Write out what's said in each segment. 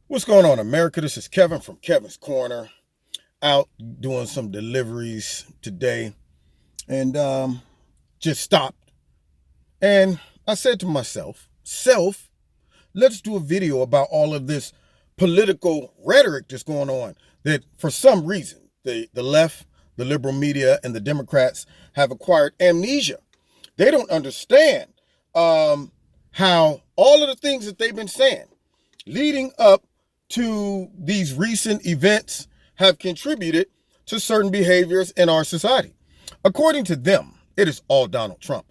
What's going on, America? This is Kevin from Kevin's Corner, out doing some deliveries today, and just stopped. And I said to myself, let's do a video about all of this political rhetoric that's going on. That for some reason, the left, the liberal media, and the Democrats have acquired amnesia. They don't understand how all of the things that they've been saying leading up to these recent events have contributed to certain behaviors in our society. According to them, it is all Donald Trump.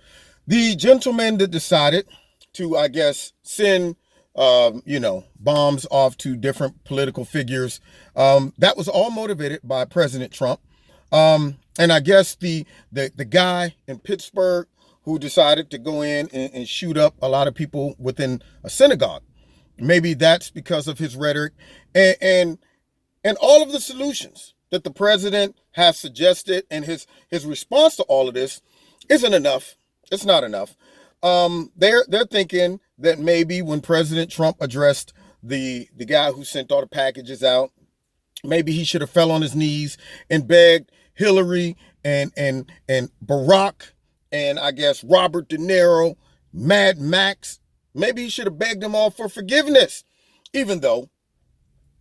The gentleman that decided to, I guess, send, bombs off to different political figures, that was all motivated by President Trump. And I guess the guy in Pittsburgh who decided to go in and shoot up a lot of people within a synagogue. Maybe that's because of his rhetoric and all of the solutions that the president has suggested, and his response to all of this isn't enough. It's not enough. They're thinking that maybe when President Trump addressed the guy who sent all the packages out, maybe he should have fell on his knees and begged Hillary and Barack and I guess Robert De Niro, Mad Max. Maybe he should have begged them all for forgiveness, even though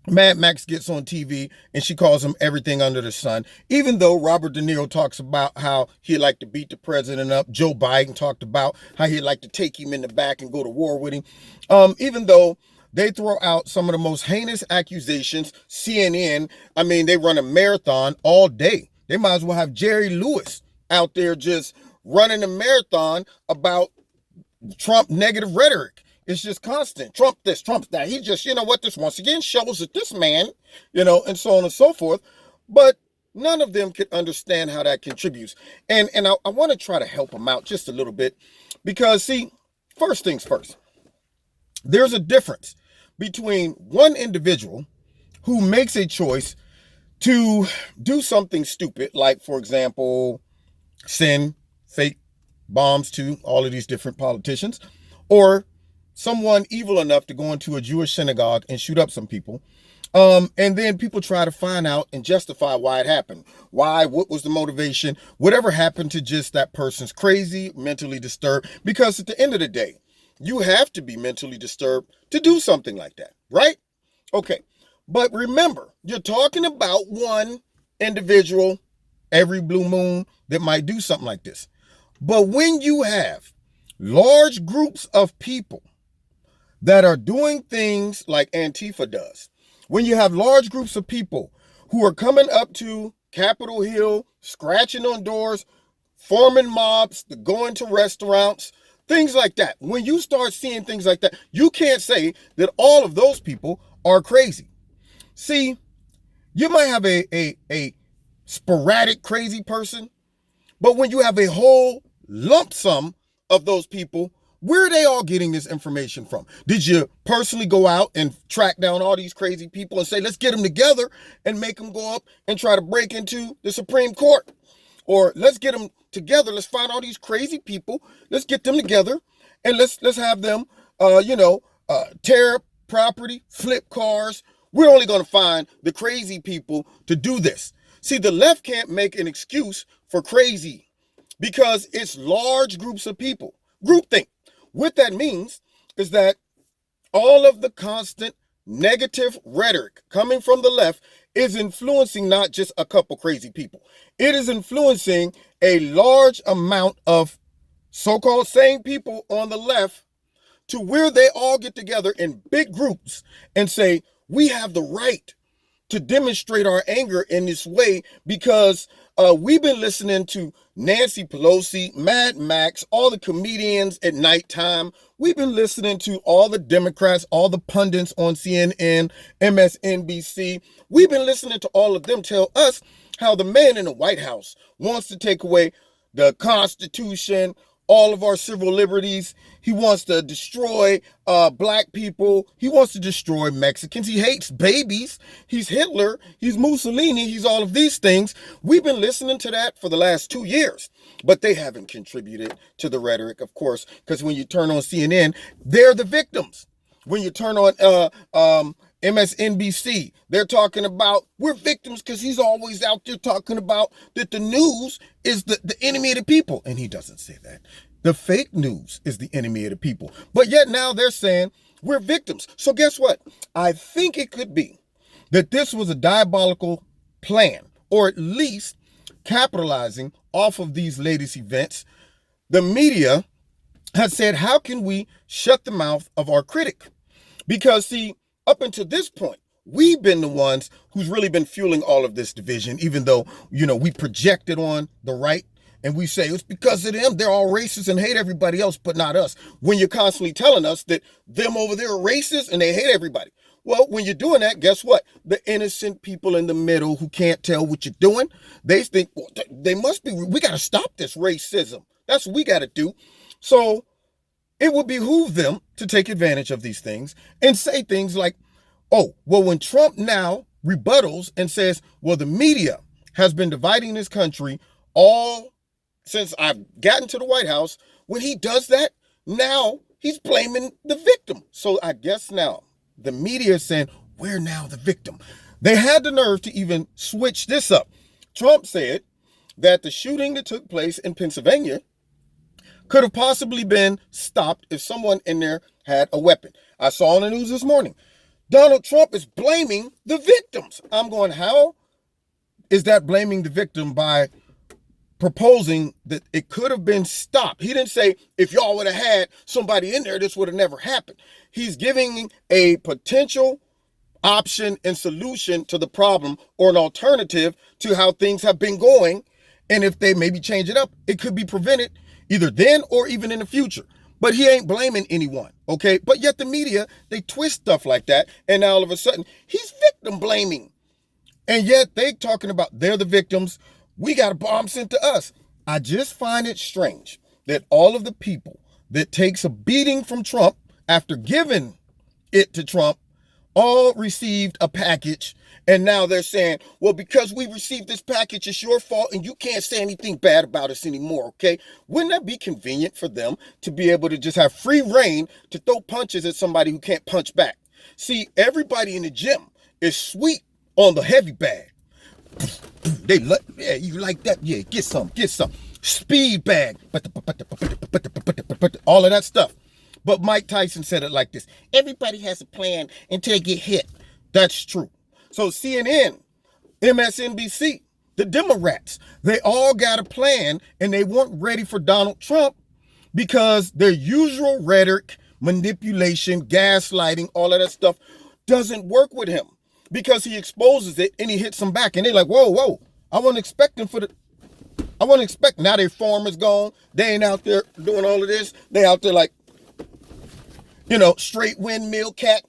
Mad Max gets on TV and she calls him everything under the sun. Even though Robert De Niro talks about how he'd like to beat the president up. Joe Biden talked about how he'd like to take him in the back and go to war with him. Even though they throw out some of the most heinous accusations, CNN, they run a marathon all day. They might as well have Jerry Lewis out there just running a marathon about Trump negative rhetoric. It's just constant. Trump this, Trump that. He just, this once again shows that this man, and so on and so forth. But none of them could understand how that contributes. And I want to try to help them out just a little bit because, see, first things first, there's a difference between one individual who makes a choice to do something stupid, like, for example, send fake bombs to all of these different politicians, or someone evil enough to go into a Jewish synagogue and shoot up some people. And then people try to find out and justify why it happened. Why, what was the motivation, whatever happened to just that person's crazy, mentally disturbed. Because at the end of the day, you have to be mentally disturbed to do something like that, right? Okay. But remember, you're talking about one individual every blue moon that might do something like this. But when you have large groups of people that are doing things like Antifa does, when you have large groups of people who are coming up to Capitol Hill, scratching on doors, forming mobs, going to restaurants, things like that, when you start seeing things like that, you can't say that all of those people are crazy. See, you might have a sporadic crazy person, but when you have a whole lump sum of those people, where are they all getting this information from? Did you personally go out and track down all these crazy people and say, let's get them together and make them go up and try to break into the Supreme Court? Or let's get them together. Let's find all these crazy people. Let's get them together and let's have them, tear up property, flip cars. We're only going to find the crazy people to do this. See, the left can't make an excuse for crazy because it's large groups of people. Groupthink. What that means is that all of the constant negative rhetoric coming from the left is influencing not just a couple crazy people. It is influencing a large amount of so-called sane people on the left to where they all get together in big groups and say, we have the right to demonstrate our anger in this way because we've been listening to Nancy Pelosi, Mad Max, all the comedians at nighttime. We've been listening to all the Democrats, all the pundits on CNN, MSNBC. We've been listening to all of them tell us how the man in the White House wants to take away the Constitution, all of our civil liberties. He wants to destroy black people. He wants to destroy Mexicans. He hates babies. He's Hitler. He's Mussolini. He's all of these things. We've been listening to that for the last 2 years, but they haven't contributed to the rhetoric, of course, because when you turn on CNN, they're the victims. When you turn on MSNBC, they're talking about we're victims because he's always out there talking about that the news is the enemy of the people. And he doesn't say that. The fake news is the enemy of the people. But yet now they're saying we're victims. So guess what? I think it could be that this was a diabolical plan, or at least capitalizing off of these latest events. The media has said, how can we shut the mouth of our critic? Because see, up until this point, we've been the ones who's really been fueling all of this division, even though, we project it on the right and we say it's because of them. They're all racist and hate everybody else, but not us. When you're constantly telling us that them over there are racist and they hate everybody. Well, when you're doing that, guess what? The innocent people in the middle who can't tell what you're doing, they think, well, they must be, we got to stop this racism. That's what we got to do. So it would behoove them to take advantage of these things and say things like, oh, well, when Trump now rebuttals and says, well, the media has been dividing this country all since I've gotten to the White House, when he does that, now he's blaming the victim. So I guess now the media is saying, we're now the victim. They had the nerve to even switch this up. Trump said that the shooting that took place in Pennsylvania could have possibly been stopped if someone in there had a weapon. I saw on the news this morning, Donald Trump is blaming the victims. I'm going, how is that blaming the victim by proposing that it could have been stopped? He didn't say, if y'all would have had somebody in there, this would have never happened. He's giving a potential option and solution to the problem, or an alternative to how things have been going. And if they maybe change it up, it could be prevented either then or even in the future. But he ain't blaming anyone, okay? But yet the media, they twist stuff like that, and now all of a sudden, he's victim blaming. And yet they talking about they're the victims. We got a bomb sent to us. I just find it strange that all of the people that takes a beating from Trump after giving it to Trump all received a package, and now they're saying, well, because we received this package, it's your fault and you can't say anything bad about us anymore, okay? Wouldn't that be convenient for them to be able to just have free reign to throw punches at somebody who can't punch back? See, everybody in the gym is sweet on the heavy bag. They like, yeah, you like that? Yeah, get some. Speed bag, all of that stuff. But Mike Tyson said it like this: everybody has a plan until they get hit. That's true. So CNN, MSNBC, the Democrats, they all got a plan, and they weren't ready for Donald Trump because their usual rhetoric, manipulation, gaslighting, all of that stuff doesn't work with him, because he exposes it and he hits them back. And they're like, whoa, I wasn't expecting now their farm is gone. They ain't out there doing all of this. They out there like, straight windmill cat.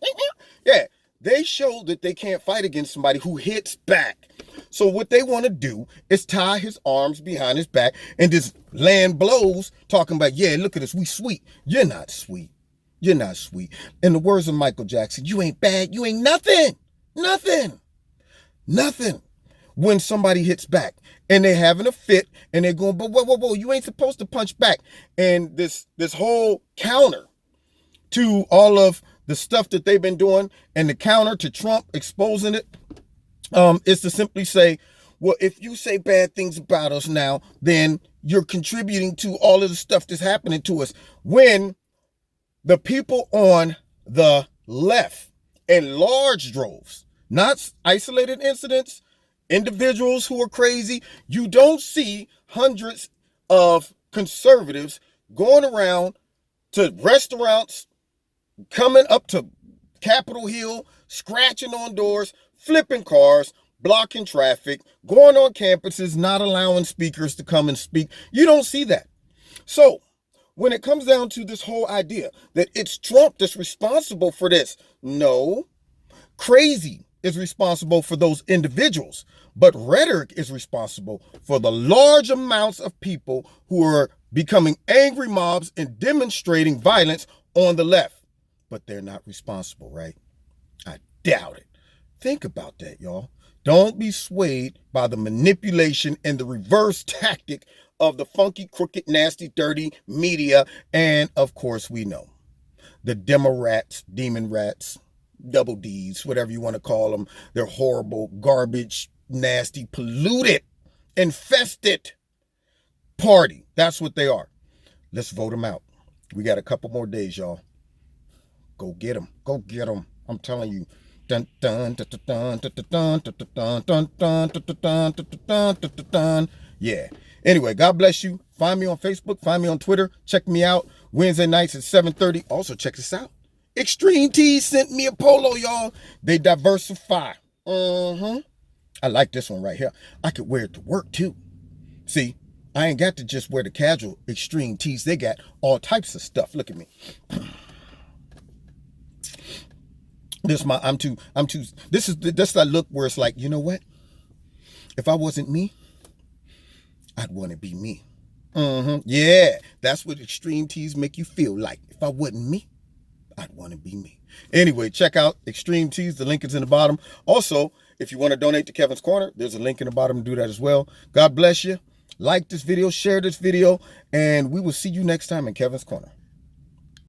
Yeah, they show that they can't fight against somebody who hits back. So what they want to do is tie his arms behind his back and just land blows, talking about, yeah, look at us, we sweet. You're not sweet. You're not sweet. In the words of Michael Jackson, you ain't bad. You ain't nothing. Nothing. When somebody hits back and they're having a fit and they're going, but whoa, you ain't supposed to punch back. And this whole counter to all of the stuff that they've been doing, and the counter to Trump exposing it, is to simply say, well, if you say bad things about us now, then you're contributing to all of the stuff that's happening to us. When the people on the left, in large droves, not isolated incidents, individuals who are crazy, you don't see hundreds of conservatives going around to restaurants, coming up to Capitol Hill, scratching on doors, flipping cars, blocking traffic, going on campuses, not allowing speakers to come and speak. You don't see that. So when it comes down to this whole idea that it's Trump that's responsible for this, no, crazy is responsible for those individuals, but rhetoric is responsible for the large amounts of people who are becoming angry mobs and demonstrating violence on the left. But they're not responsible, right? I doubt it. Think about that, y'all. Don't be swayed by the manipulation and the reverse tactic of the funky, crooked, nasty, dirty media. And of course, we know the demon rats, double D's, whatever you want to call them. They're horrible, garbage, nasty, polluted, infested party. That's what they are. Let's vote them out. We got a couple more days, y'all. Go get them. Go get them. I'm telling you. Dun dun dun dun dun dun dun dun dun dun dun dun dun. Yeah. Anyway, God bless you. Find me on Facebook. Find me on Twitter. Check me out Wednesday nights at 7:30. Also, check this out. Extreme Tees sent me a polo, y'all. They diversify. I like this one right here. I could wear it to work too. See, I ain't got to just wear the casual Extreme Tees. They got all types of stuff. Look at me. This is that look where it's like, you know what? If I wasn't me, I'd want to be me. Yeah, that's what Extreme Tees make you feel like. If I wasn't me, I'd want to be me. Anyway, check out Extreme Tees. The link is in the bottom. Also, if you want to donate to Kevin's Corner, there's a link in the bottom to do that as well. God bless you. Like this video, share this video, and we will see you next time in Kevin's Corner.